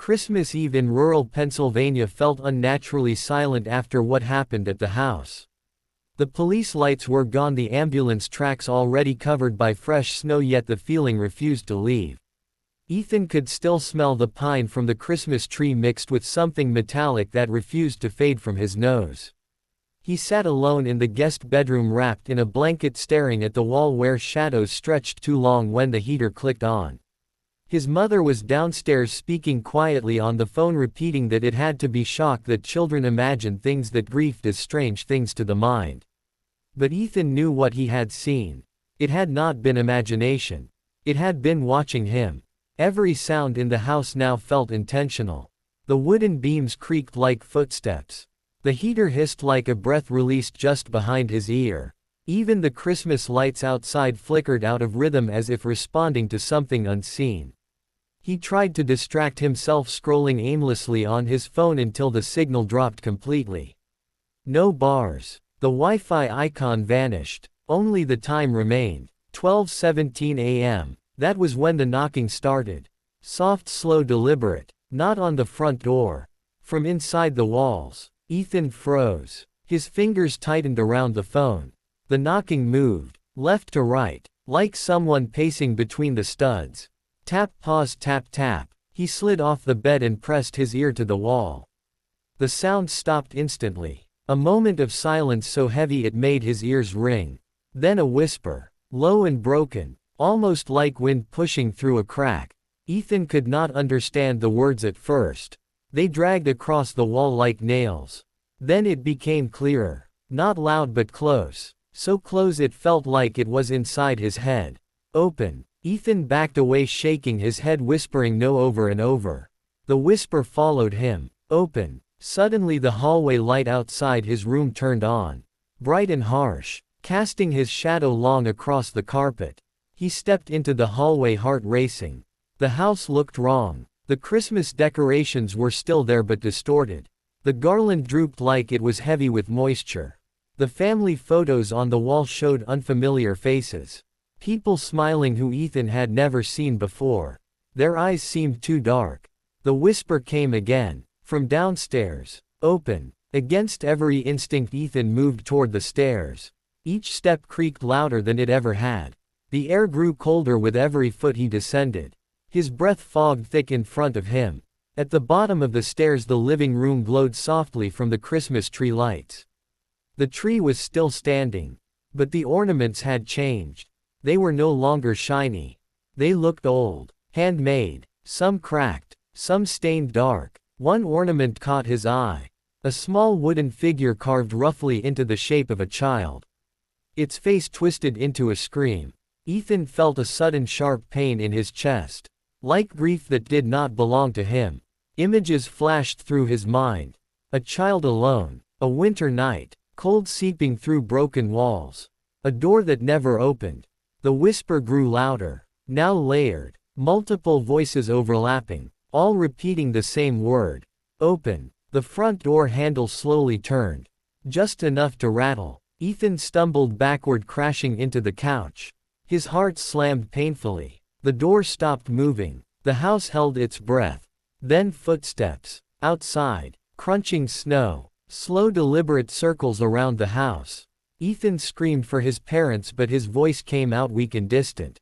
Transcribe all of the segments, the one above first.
Christmas Eve in rural Pennsylvania felt unnaturally silent after what happened at the house. The police lights were gone, the ambulance tracks already covered by fresh snow, yet the feeling refused to leave. Ethan could still smell the pine from the Christmas tree mixed with something metallic that refused to fade from his nose. He sat alone in the guest bedroom wrapped in a blanket, staring at the wall where shadows stretched too long when the heater clicked on. His mother was downstairs speaking quietly on the phone, repeating that it had to be shocked that children imagine things, that grief is strange things to the mind. But Ethan knew what he had seen. It had not been imagination. It had been watching him. Every sound in the house now felt intentional. The wooden beams creaked like footsteps. The heater hissed like a breath released just behind his ear. Even the Christmas lights outside flickered out of rhythm as if responding to something unseen. He tried to distract himself, scrolling aimlessly on his phone until the signal dropped completely. No bars. The Wi-Fi icon vanished. Only the time remained. 12:17 a.m. That was when the knocking started. Soft, slow, deliberate. Not on the front door. From inside the walls. Ethan froze. His fingers tightened around the phone. The knocking moved, left to right, like someone pacing between the studs. Tap, pause, tap, tap. He slid off the bed and pressed his ear to the wall. The sound stopped instantly. A moment of silence so heavy it made his ears ring. Then a whisper, low and broken, almost like wind pushing through a crack. Ethan could not understand the words at first. They dragged across the wall like nails. Then it became clearer. Not loud but close. So close it felt like it was inside his head. Open. Ethan backed away, shaking his head, whispering no over and over. The whisper followed him. Open. Suddenly the hallway light outside his room turned on. Bright and harsh, casting his shadow long across the carpet. He stepped into the hallway, heart racing. The house looked wrong. The Christmas decorations were still there but distorted. The garland drooped like it was heavy with moisture. The family photos on the wall showed unfamiliar faces. People smiling who Ethan had never seen before. Their eyes seemed too dark. The whisper came again, from downstairs. Open. Against every instinct Ethan moved toward the stairs. Each step creaked louder than it ever had. The air grew colder with every foot he descended. His breath fogged thick in front of him. At the bottom of the stairs the living room glowed softly from the Christmas tree lights. The tree was still standing. But the ornaments had changed. They were no longer shiny. They looked old, handmade, some cracked, some stained dark. One ornament caught his eye. A small wooden figure carved roughly into the shape of a child. Its face twisted into a scream. Ethan felt a sudden sharp pain in his chest. Like grief that did not belong to him. Images flashed through his mind. A child alone. A winter night. Cold seeping through broken walls. A door that never opened. The whisper grew louder. Now layered. Multiple voices overlapping. All repeating the same word. Open. The front door handle slowly turned. Just enough to rattle. Ethan stumbled backward, crashing into the couch. His heart slammed painfully. The door stopped moving. The house held its breath. Then footsteps. Outside. Crunching snow. Slow, deliberate circles around the house. Ethan screamed for his parents, but his voice came out weak and distant.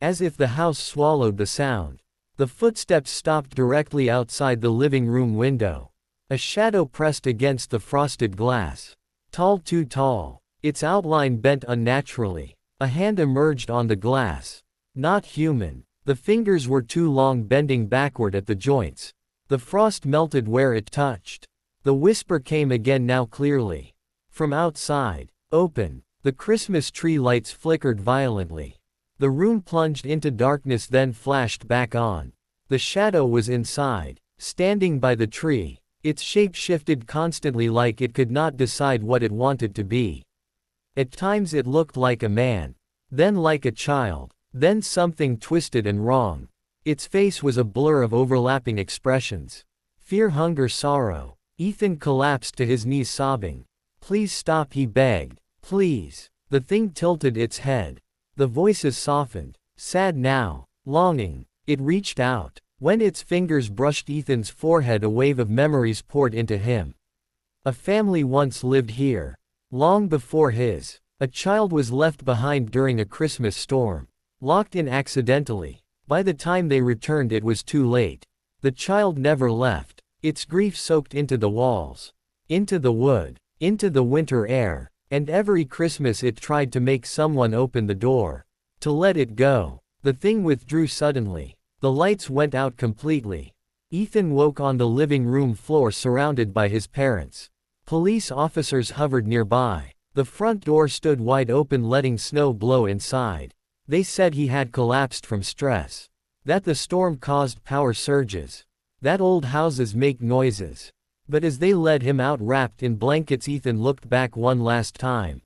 As if the house swallowed the sound. The footsteps stopped directly outside the living room window. A shadow pressed against the frosted glass. Tall, too tall. Its outline bent unnaturally. A hand emerged on the glass. Not human. The fingers were too long, bending backward at the joints. The frost melted where it touched. The whisper came again, now clearly. From outside. Open. The Christmas tree lights flickered violently. The room plunged into darkness, then flashed back on. The shadow was inside, standing by the tree. Its shape shifted constantly, like it could not decide what it wanted to be. At times it looked like a man. Then like a child. Then something twisted and wrong. Its face was a blur of overlapping expressions. Fear, hunger, sorrow. Ethan collapsed to his knees, sobbing. Please stop, he begged. Please. The thing tilted its head. The voices softened. Sad now. Longing. It reached out. When its fingers brushed Ethan's forehead, a wave of memories poured into him. A family once lived here. Long before his. A child was left behind during a Christmas storm. Locked in accidentally. By the time they returned, it was too late. The child never left. Its grief soaked into the walls, into the wood, into the winter air, and every Christmas it tried to make someone open the door, to let it go. The thing withdrew suddenly. The lights went out completely. Ethan woke on the living room floor surrounded by his parents. Police officers hovered nearby. The front door stood wide open, letting snow blow inside. They said he had collapsed from stress. That the storm caused power surges. That old houses make noises. But as they led him out wrapped in blankets, Ethan looked back one last time.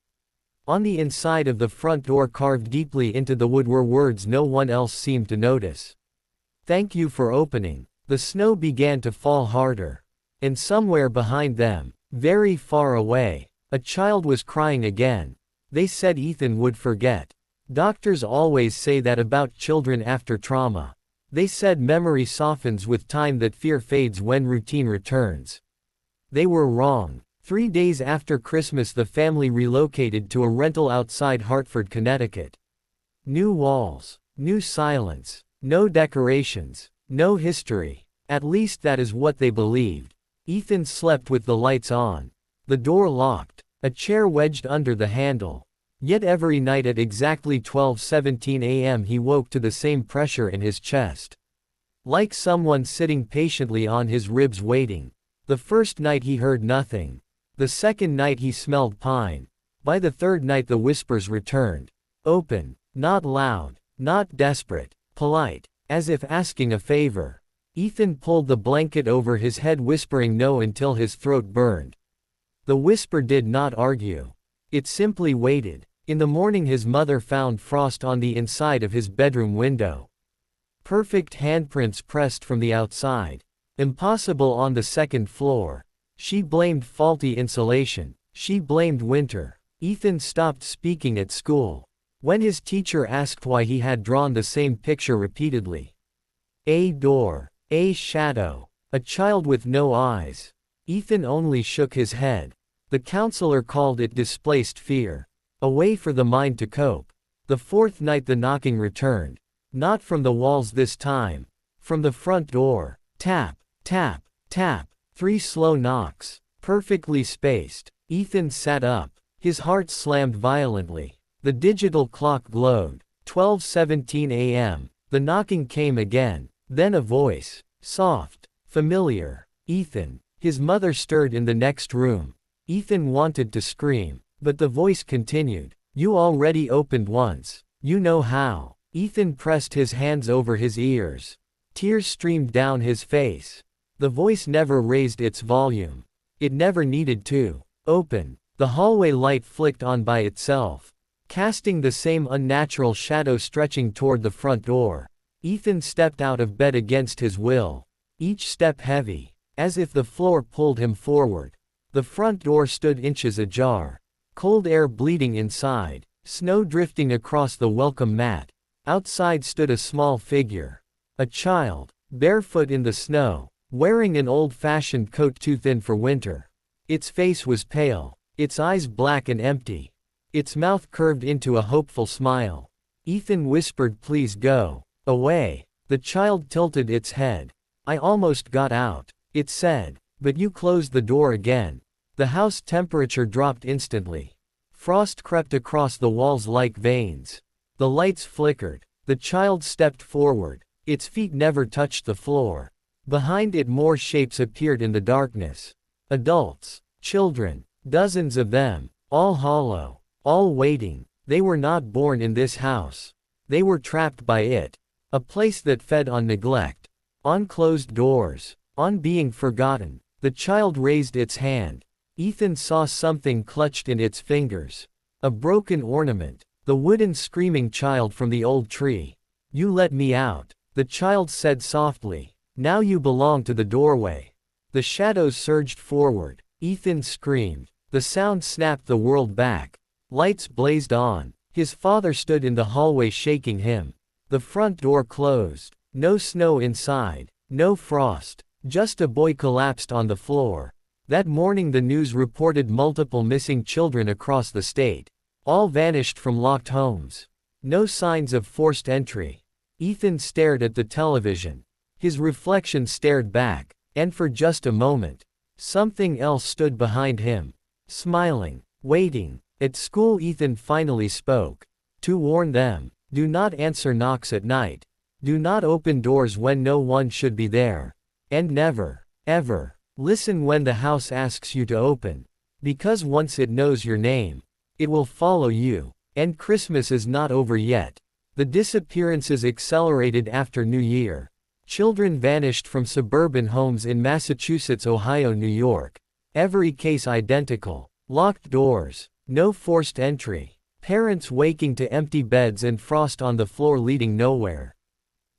On the inside of the front door, carved deeply into the wood, were words no one else seemed to notice. "Thank you for opening." The snow began to fall harder. And somewhere behind them, very far away, a child was crying again. They said Ethan would forget. Doctors always say that about children after trauma. They said memory softens with time, that fear fades when routine returns. They were wrong. 3 days after Christmas, the family relocated to a rental outside Hartford, Connecticut. New walls, new silence, no decorations, no history. At least that is what they believed. Ethan slept with the lights on, the door locked, a chair wedged under the handle. Yet every night at exactly 12:17 a.m. he woke to the same pressure in his chest. Like someone sitting patiently on his ribs waiting. The first night he heard nothing. The second night he smelled pine. By the third night the whispers returned. Open, not loud, not desperate, polite, as if asking a favor. Ethan pulled the blanket over his head, whispering no until his throat burned. The whisper did not argue. It simply waited. In the morning his mother found frost on the inside of his bedroom window. Perfect handprints pressed from the outside. Impossible on the second floor. She blamed faulty insulation. She blamed winter. Ethan stopped speaking at school. When his teacher asked why he had drawn the same picture repeatedly. A door. A shadow. A child with no eyes. Ethan only shook his head. The counselor called it displaced fear. A way for the mind to cope. The fourth night the knocking returned. Not from the walls this time. From the front door. Tap, tap, tap. 3 slow knocks. Perfectly spaced. Ethan sat up. His heart slammed violently. The digital clock glowed. 12:17 a.m. The knocking came again. Then a voice. Soft. Familiar. Ethan. His mother stirred in the next room. Ethan wanted to scream. But the voice continued. You already opened once. You know how. Ethan pressed his hands over his ears. Tears streamed down his face. The voice never raised its volume. It never needed to. Open. The hallway light flicked on by itself, casting the same unnatural shadow stretching toward the front door. Ethan stepped out of bed against his will. Each step heavy, as if the floor pulled him forward. The front door stood inches ajar. Cold air bleeding inside, snow drifting across the welcome mat. Outside stood a small figure. A child, barefoot in the snow, wearing an old-fashioned coat too thin for winter. Its face was pale, its eyes black and empty. Its mouth curved into a hopeful smile. Ethan whispered, "Please go away." The child tilted its head. "I almost got out," it said. "But you closed the door again." The house temperature dropped instantly. Frost crept across the walls like veins. The lights flickered. The child stepped forward. Its feet never touched the floor. Behind it more shapes appeared in the darkness. Adults, children, dozens of them, all hollow, all waiting. They were not born in this house. They were trapped by it. A place that fed on neglect, on closed doors, on being forgotten. The child raised its hand. Ethan saw something clutched in its fingers. A broken ornament. The wooden screaming child from the old tree. "You let me out," the child said softly. "Now you belong to the doorway." The shadows surged forward. Ethan screamed. The sound snapped the world back. Lights blazed on. His father stood in the hallway shaking him. The front door closed. No snow inside. No frost. Just a boy collapsed on the floor. That morning the news reported multiple missing children across the state. All vanished from locked homes. No signs of forced entry. Ethan stared at the television. His reflection stared back. And for just a moment, something else stood behind him. Smiling. Waiting. At school Ethan finally spoke. To warn them. Do not answer knocks at night. Do not open doors when no one should be there. And never, ever, listen when the house asks you to open. Because once it knows your name, it will follow you. And Christmas is not over yet. The disappearances accelerated after New Year. Children vanished from suburban homes in Massachusetts, Ohio, New York. Every case identical. Locked doors. No forced entry. Parents waking to empty beds and frost on the floor leading nowhere.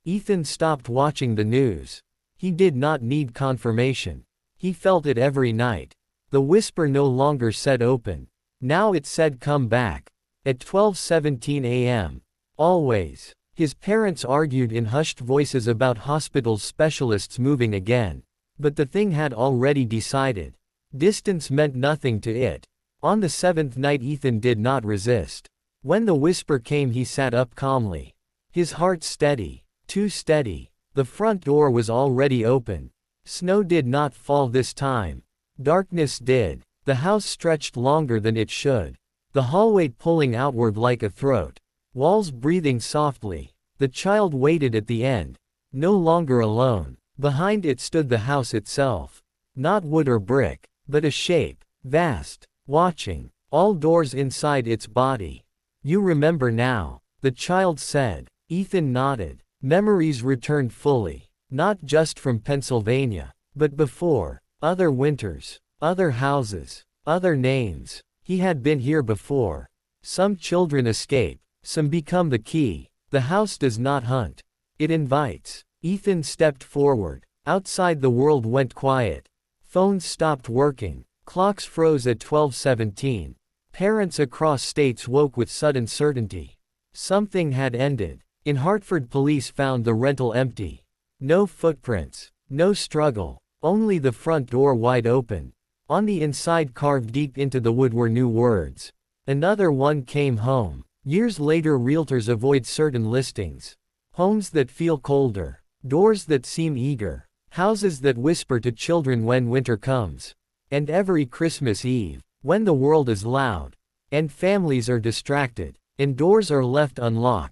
Ethan stopped watching the news. He did not need confirmation. He felt it every night. The whisper no longer said open. Now it said come back. At 12:17 a.m. Always. His parents argued in hushed voices about hospital specialists moving again. But the thing had already decided. Distance meant nothing to it. On the seventh night Ethan did not resist. When the whisper came he sat up calmly. His heart steady. Too steady. The front door was already open. Snow did not fall this time. Darkness did. The house stretched longer than it should. The hallway pulling outward like a throat. Walls breathing softly. The child waited at the end. No longer alone. Behind it stood the house itself. Not wood or brick, but a shape. Vast. Watching. All doors inside its body. You remember now, the child said. Ethan nodded. Memories returned fully. Not just from Pennsylvania, but before. Other winters. Other houses. Other names. He had been here before. Some children escape. Some become the key. The house does not hunt. It invites. Ethan stepped forward. Outside the world went quiet. Phones stopped working. Clocks froze at 12:17. Parents across states woke with sudden certainty. Something had ended. In Hartford police found the rental empty. No footprints. No struggle. Only the front door wide open. On the inside carved deep into the wood were new words. Another one came home. Years later realtors avoid certain listings. Homes that feel colder. Doors that seem eager. Houses that whisper to children when winter comes. And every Christmas Eve, when the world is loud, and families are distracted, and doors are left unlocked,